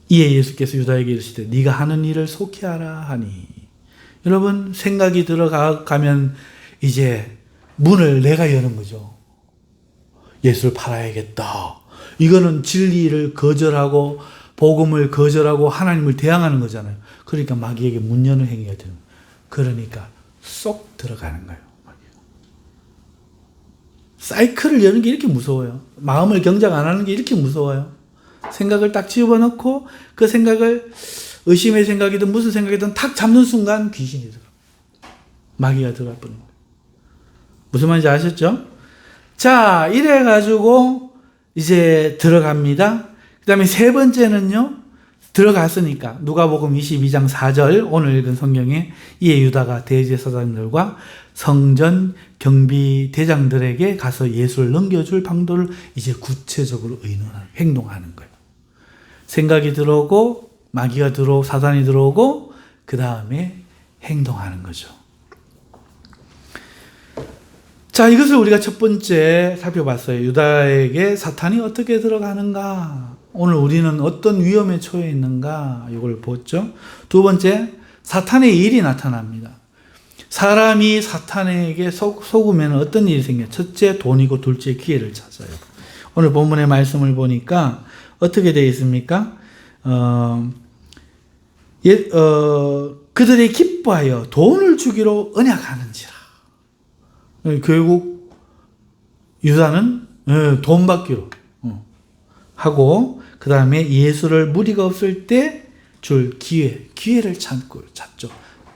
이에 예수께서 유다에게 이르시되 네가 하는 일을 속히 하라 하니. 여러분, 생각이 들어가면 이제 문을 내가 여는 거죠. 예수를 팔아야겠다. 이거는 진리를 거절하고 복음을 거절하고 하나님을 대항하는 거잖아요. 그러니까 마귀에게 문 여는 행위가 되는 거예요. 그러니까 쏙 들어가는 거예요. 사이클을 여는 게 이렇게 무서워요. 마음을 경작 안 하는 게 이렇게 무서워요. 생각을 딱 집어넣고 그 생각을 의심의 생각이든 무슨 생각이든 탁 잡는 순간 귀신이 들어. 마귀가 들어갈 뻔한 거예요. 무슨 말인지 아셨죠? 자, 이래가지고 이제 들어갑니다. 그 다음에 세 번째는요, 들어갔으니까 누가복음 22장 4절 오늘 읽은 성경에 이에 유다가 대제사장들과 성전 경비 대장들에게 가서 예수를 넘겨줄 방도를 이제 구체적으로 행동하는 거예요. 생각이 들어오고 마귀가 들어오고 사단이 들어오고 그 다음에 행동하는 거죠. 자, 이것을 우리가 첫 번째 살펴봤어요. 유다에게 사탄이 어떻게 들어가는가? 오늘 우리는 어떤 위험에 처해 있는가? 이걸 보았죠. 두 번째, 사탄의 일이 나타납니다. 사람이 사탄에게 속으면 어떤 일이 생겨요? 첫째, 돈이고 둘째, 기회를 찾아요. 오늘 본문의 말씀을 보니까 어떻게 되어 있습니까? 그들이 기뻐하여 돈을 주기로 언약하는지라. 결국 유다는 돈 받기로 하고 그 다음에 예수를 무리가 없을 때 줄 기회를 찾죠.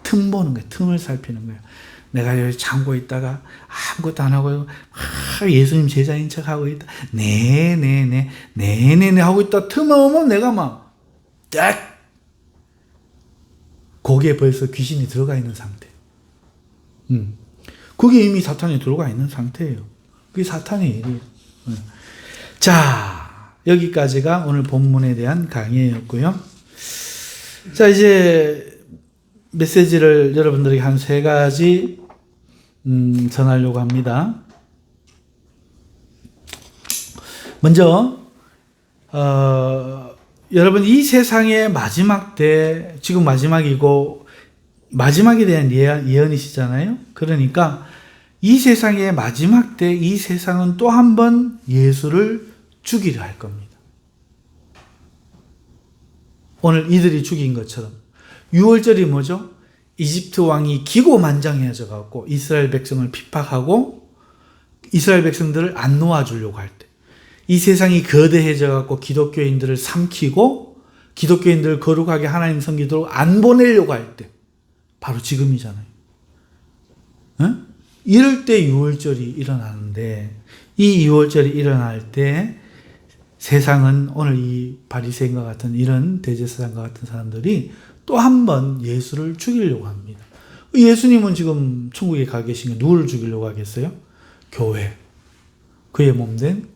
틈 보는 거예요. 틈을 살피는 거예요. 내가 여기 잠고 있다가 아무것도 안 하고 예수님 제자인 척 하고 있다. 네네네 하고 있다. 틈 오면 내가 막 딱 거기에 벌써 귀신이 들어가 있는 상태. 그게 이미 사탄이 들어가 있는 상태예요. 그게 사탄의 일이에요. 자, 여기까지가 오늘 본문에 대한 강의였고요. 자, 이제 메시지를 여러분들에게 한 세 가지 전하려고 합니다. 먼저 여러분, 이 세상의 마지막 때, 지금 마지막이고 마지막에 대한 예언이시잖아요. 그러니까 이 세상의 마지막 때 이 세상은 또 한 번 예수를 죽이려 할 겁니다. 오늘 이들이 죽인 것처럼. 6월절이 뭐죠? 이집트 왕이 기고만장해져 갖고 이스라엘 백성을 핍박하고 이스라엘 백성들을 안 놓아주려고 할 때, 이 세상이 거대해져 갖고 기독교인들을 삼키고 기독교인들을 거룩하게 하나님 섬기도록 안 보내려고 할 때, 바로 지금이잖아요. 이럴 때 6월절이 일어나는데, 이 6월절이 일어날 때 세상은 오늘 이 바리새인과 같은 이런 대제사장과 같은 사람들이 또 한 번 예수를 죽이려고 합니다. 예수님은 지금 천국에 가 계신 게 누구를 죽이려고 하겠어요? 교회. 그의 몸된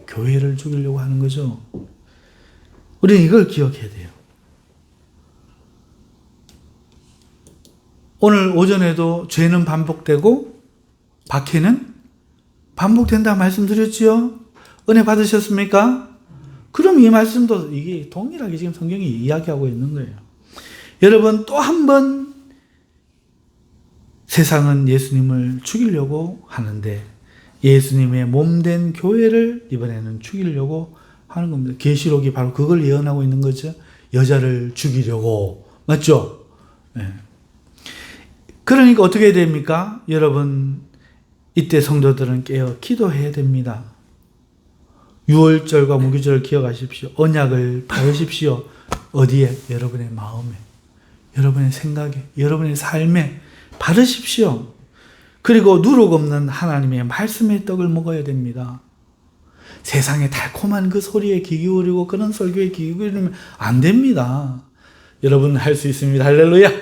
교회를 죽이려고 하는 거죠. 우리는 이걸 기억해야 돼요. 오늘 오전에도 죄는 반복되고 박해는 반복된다 말씀드렸지요? 은혜 받으셨습니까? 그럼 이 말씀도 이게 동일하게 지금 성경이 이야기하고 있는 거예요. 여러분, 또 한 번 세상은 예수님을 죽이려고 하는데 예수님의 몸된 교회를 이번에는 죽이려고 하는 겁니다. 계시록이 바로 그걸 예언하고 있는 거죠. 여자를 죽이려고. 맞죠? 네. 그러니까 어떻게 해야 됩니까? 여러분, 이때 성도들은 깨어 기도해야 됩니다. 6월절과 무교절을 기억하십시오. 언약을 바르십시오. 어디에? 여러분의 마음에, 여러분의 생각에, 여러분의 삶에 바르십시오. 그리고 누룩 없는 하나님의 말씀의 떡을 먹어야 됩니다. 세상의 달콤한 그 소리에 귀 기울이고 그런 설교에 귀 기울이면 안 됩니다. 여러분 할 수 있습니다. 할렐루야. 아멘.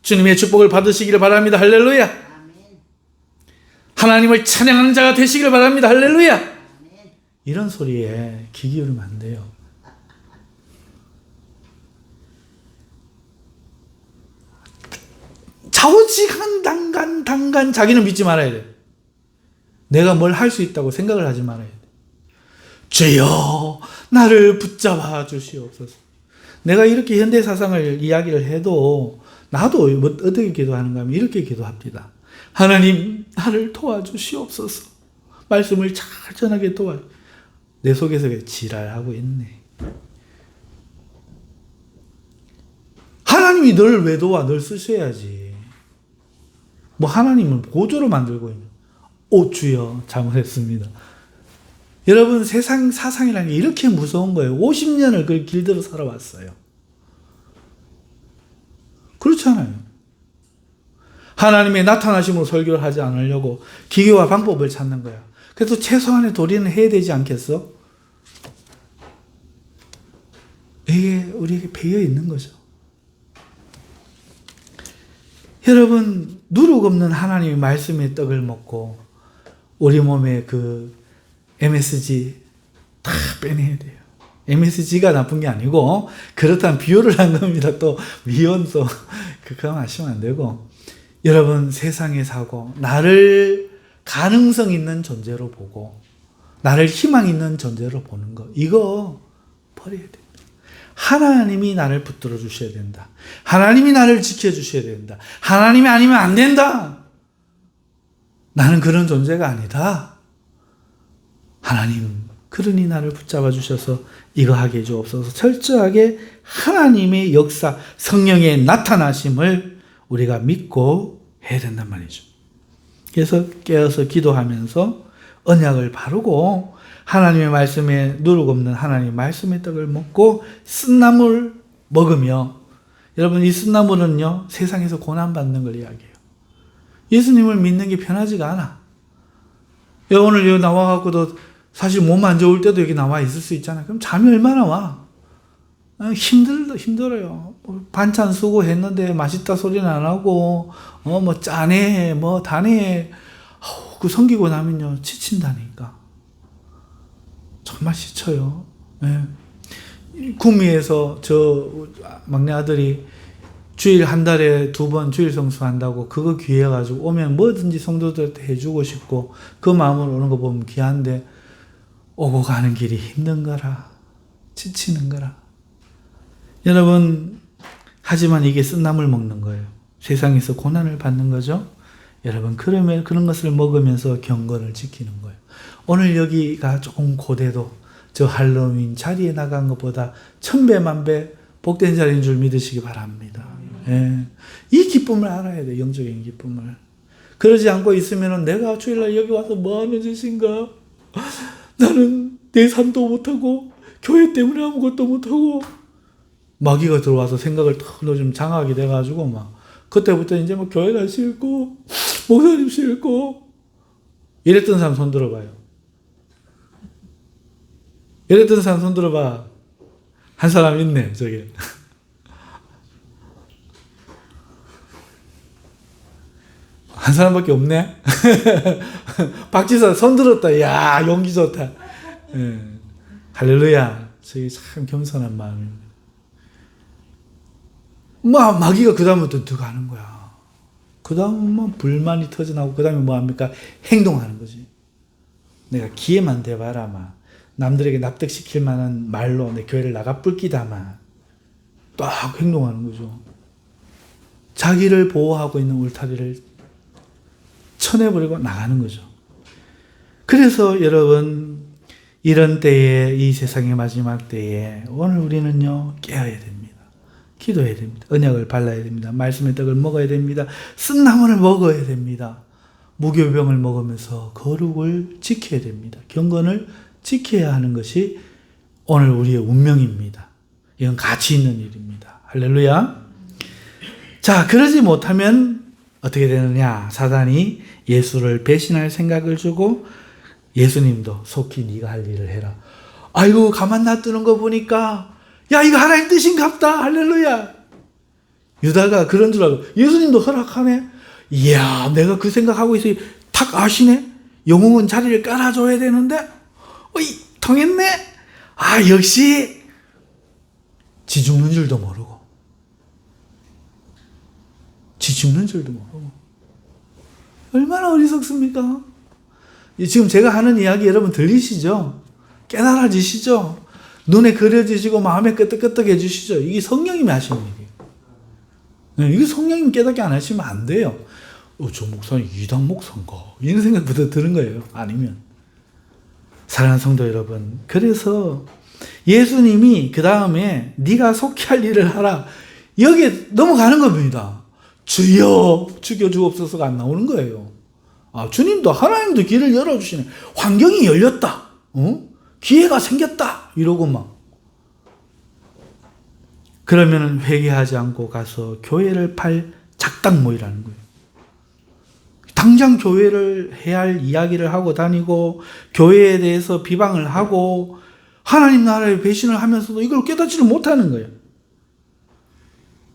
주님의 축복을 받으시기를 바랍니다. 할렐루야. 아멘. 하나님을 찬양하는 자가 되시길 바랍니다. 할렐루야. 이런 소리에 귀 기울이면 안 돼요. 좌우지간 자기는 믿지 말아야 돼. 내가 뭘 할 수 있다고 생각을 하지 말아야 돼. 주여 나를 붙잡아 주시옵소서. 내가 이렇게 현대 사상을 이야기를 해도 나도 어떻게 기도하는가 하면 이렇게 기도합니다. 하나님 나를 도와주시옵소서. 말씀을 잘 전하게 내 속에서 지랄하고 있네. 하나님이 널 왜 도와? 널 쓰셔야지. 뭐 하나님은 보조로 만들고 있는. 오 주여 잘못했습니다. 여러분 세상 사상이라는 게 이렇게 무서운 거예요. 50년을 그 길들여 살아왔어요. 그렇잖아요. 하나님의 나타나심으로 설교를 하지 않으려고 기계와 방법을 찾는 거야. 그래도 최소한의 도리는 해야 되지 않겠어? 이게 우리에게 배어 있는 거죠. 여러분 누룩 없는 하나님의 말씀의 떡을 먹고 우리 몸에 그 MSG 다 빼내야 돼요. MSG가 나쁜 게 아니고 그렇다면 비유를 한 겁니다. 또 위원도 그거 하시면 안 되고 여러분 세상의 사고 나를 가능성 있는 존재로 보고 나를 희망 있는 존재로 보는 거 이거 버려야 됩니다. 하나님이 나를 붙들어 주셔야 된다. 하나님이 나를 지켜주셔야 된다. 하나님이 아니면 안 된다. 나는 그런 존재가 아니다. 하나님 그러니 나를 붙잡아 주셔서 이거 하게 해주옵소서. 철저하게 하나님의 역사 성령의 나타나심을 우리가 믿고 해야 된단 말이죠. 그래서 깨어서 기도하면서 언약을 바르고 하나님의 말씀에 누룩 없는 하나님의 말씀의 떡을 먹고 쓴나물 먹으며 여러분 이 쓴나물은요 세상에서 고난받는 걸 이야기해요. 예수님을 믿는 게 편하지가 않아. 오늘 여기 나와갖고도 사실 몸 안 좋을 때도 여기 나와 있을 수 있잖아. 그럼 잠이 얼마나 와? 힘들어요. 반찬 수고했는데 맛있다 소리는 안 하고 뭐 짜네 뭐 다네 그 섬기고 나면요 지친다니까. 정말 지쳐요. 네. 구미에서 저 막내 아들이 주일 한 달에 2번 주일 성수한다고 그거 귀해가지고 오면 뭐든지 성도들한테 해주고 싶고 그 마음으로 오는 거 보면 귀한데 오고 가는 길이 힘든 거라 지치는 거라. 여러분 하지만 이게 쓴나물 먹는 거예요. 세상에서 고난을 받는 거죠. 여러분 그러면 그런 것을 먹으면서 경건을 지키는 거예요. 오늘 여기가 조금 고대도 저 할로윈 자리에 나간 것보다 1000배 만배 복된 자리인 줄 믿으시기 바랍니다. 예. 이 기쁨을 알아야 돼요. 영적인 기쁨을. 그러지 않고 있으면 내가 주일날 여기 와서 뭐 하는 짓인가? 나는 내 삶도 못하고 교회 때문에 아무것도 못하고 마귀가 들어와서 생각을 너 좀 장악이 돼가지고 막 그때부터 이제 뭐 교회가 싫고 목사님 싫고 이랬던 사람 손 들어봐요. 이랬던 사람 손 들어봐. 한 사람 있네 저기. 한 사람밖에 없네. 박지사 손 들었다. 야 용기 좋다. 예. 할렐루야. 저기 참 겸손한 마음입니다. 마귀가 그 다음부터 들어가는 거야. 그 다음은 불만이 터져나오고 그 다음에 뭐 합니까? 행동하는 거지. 내가 기회만 대봐라 막. 남들에게 납득시킬 만한 말로 내 교회를 나가 뿔기다 막. 딱 행동하는 거죠. 자기를 보호하고 있는 울타리를 쳐내버리고 나가는 거죠. 그래서 여러분 이런 때에 이 세상의 마지막 때에 오늘 우리는요 깨어야 됩니다. 기도해야 됩니다. 언약을 발라야 됩니다. 말씀의 떡을 먹어야 됩니다. 쓴나물을 먹어야 됩니다. 무교병을 먹으면서 거룩을 지켜야 됩니다. 경건을 지켜야 하는 것이 오늘 우리의 운명입니다. 이건 가치 있는 일입니다. 할렐루야. 자, 그러지 못하면 어떻게 되느냐? 사단이 예수를 배신할 생각을 주고 예수님도 속히 네가 할 일을 해라. 아이고 가만 놔두는 거 보니까 야 이거 하나님 뜻인갑다. 할렐루야. 유다가 그런 줄 알고 예수님도 허락하네. 이야 내가 그 생각하고 있으니 탁 아시네? 영웅은 자리를 깔아줘야 되는데, 통했네? 역시, 지 죽는 줄도 모르고. 지 죽는 줄도 모르고. 얼마나 어리석습니까? 지금 제가 하는 이야기 여러분 들리시죠? 깨달아지시죠? 눈에 그려지시고 마음에 끄떡끄떡해지시죠? 이게 성령님이 하시는 일이에요. 이게 성령님 깨닫게 안 하시면 안 돼요. 저 목사님 이당 목사인가? 이런 생각부터 드는 거예요. 아니면. 사랑하는 성도 여러분, 그래서 예수님이 그 다음에 네가 속히 할 일을 하라. 여기에 넘어가는 겁니다. 주여 죽여주옵소서가 안 나오는 거예요. 주님도 하나님도 길을 열어주시네. 환경이 열렸다. 기회가 생겼다. 이러고 막. 그러면 회개하지 않고 가서 교회를 팔 작당 모이라는 거예요. 당장 교회를 해야 할 이야기를 하고 다니고 교회에 대해서 비방을 하고 하나님 나라에 배신을 하면서도 이걸 깨닫지를 못하는 거예요.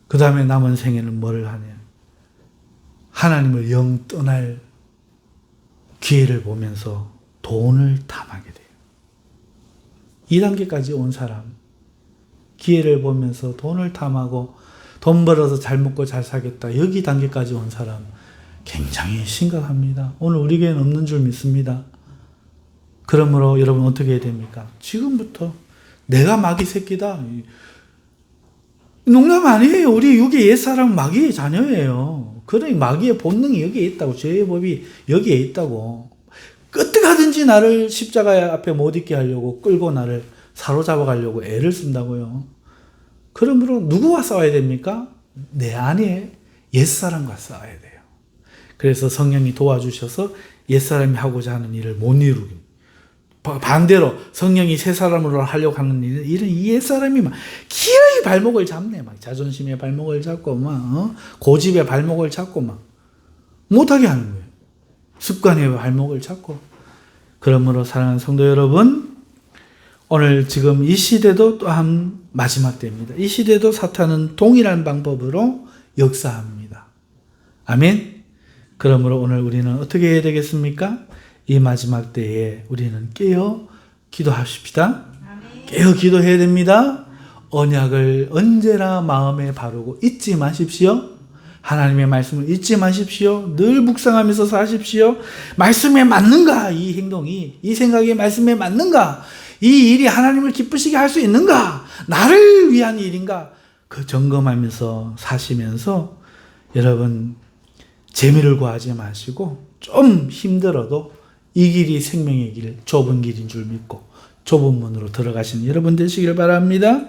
그 다음에 남은 생에는 뭐를 하냐. 하나님을 영 떠날 기회를 보면서 돈을 탐하게 돼요. 2단계까지 온 사람, 기회를 보면서 돈을 탐하고 돈 벌어서 잘 먹고 잘 살겠다. 여기 단계까지 온 사람 굉장히 심각합니다. 오늘 우리 교회는 없는 줄 믿습니다. 그러므로 여러분 어떻게 해야 됩니까? 지금부터 내가 마귀 새끼다. 농담 아니에요. 우리 여기 옛사람은 마귀의 자녀예요. 그러니 마귀의 본능이 여기에 있다고. 죄의 법이 여기에 있다고. 어떻게하든지 나를 십자가 앞에 못 있게 하려고 끌고 나를 사로잡아 가려고 애를 쓴다고요. 그러므로 누구와 싸워야 됩니까? 내 안에 옛사람과 싸워야 돼요. 그래서 성령이 도와주셔서 옛사람이 하고자 하는 일을 못 이루기. 반대로 성령이 새 사람으로 하려고 하는 일은 이 옛사람이 막 기어이 발목을 잡네. 막 자존심의 발목을 잡고 막 고집의 발목을 잡고 막 못하게 하는 거예요. 습관의 발목을 잡고. 그러므로 사랑하는 성도 여러분, 오늘 지금 이 시대도 또한 마지막 때입니다. 이 시대도 사탄은 동일한 방법으로 역사합니다. 아멘. 그러므로 오늘 우리는 어떻게 해야 되겠습니까? 이 마지막 때에 우리는 깨어 기도하십시다. 깨어 기도해야 됩니다. 언약을 언제나 마음에 바르고 잊지 마십시오. 하나님의 말씀을 잊지 마십시오. 늘 묵상하면서 사십시오. 말씀에 맞는가? 이 행동이, 이 생각이 말씀에 맞는가? 이 일이 하나님을 기쁘시게 할 수 있는가? 나를 위한 일인가? 그 점검하면서 사시면서 여러분 재미를 구하지 마시고 좀 힘들어도 이 길이 생명의 길, 좁은 길인 줄 믿고 좁은 문으로 들어가시는 여러분 되시길 바랍니다.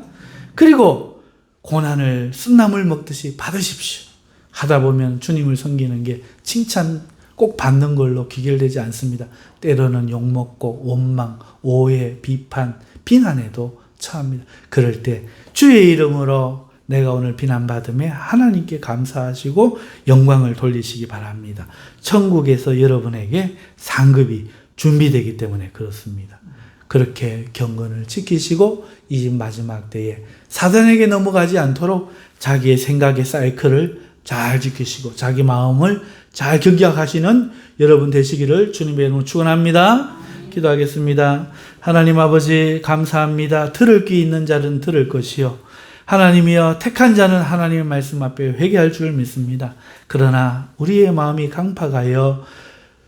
그리고 고난을 쓴나물 먹듯이 받으십시오. 하다 보면 주님을 섬기는 게 칭찬 꼭 받는 걸로 귀결되지 않습니다. 때로는 욕먹고 원망, 오해, 비판, 비난에도 처합니다. 그럴 때 주의 이름으로 내가 오늘 비난받음에 하나님께 감사하시고 영광을 돌리시기 바랍니다. 천국에서 여러분에게 상급이 준비되기 때문에 그렇습니다. 그렇게 경건을 지키시고 이 마지막 때에 사단에게 넘어가지 않도록 자기의 생각의 사이클을 잘 지키시고 자기 마음을 잘 경각하시는 여러분 되시기를 주님의 이름으로 축원합니다. 기도하겠습니다. 하나님 아버지 감사합니다. 들을 귀 있는 자는 들을 것이요 하나님이여 택한 자는 하나님의 말씀 앞에 회개할 줄 믿습니다. 그러나 우리의 마음이 강팍하여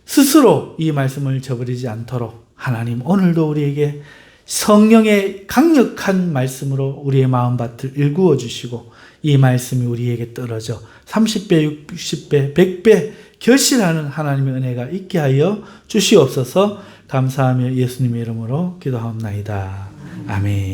스스로 이 말씀을 저버리지 않도록 하나님 오늘도 우리에게 성령의 강력한 말씀으로 우리의 마음밭을 일구어 주시고 이 말씀이 우리에게 떨어져 30배, 60배, 100배 결실하는 하나님의 은혜가 있게 하여 주시옵소서. 감사하며 예수님의 이름으로 기도하옵나이다. 아멘.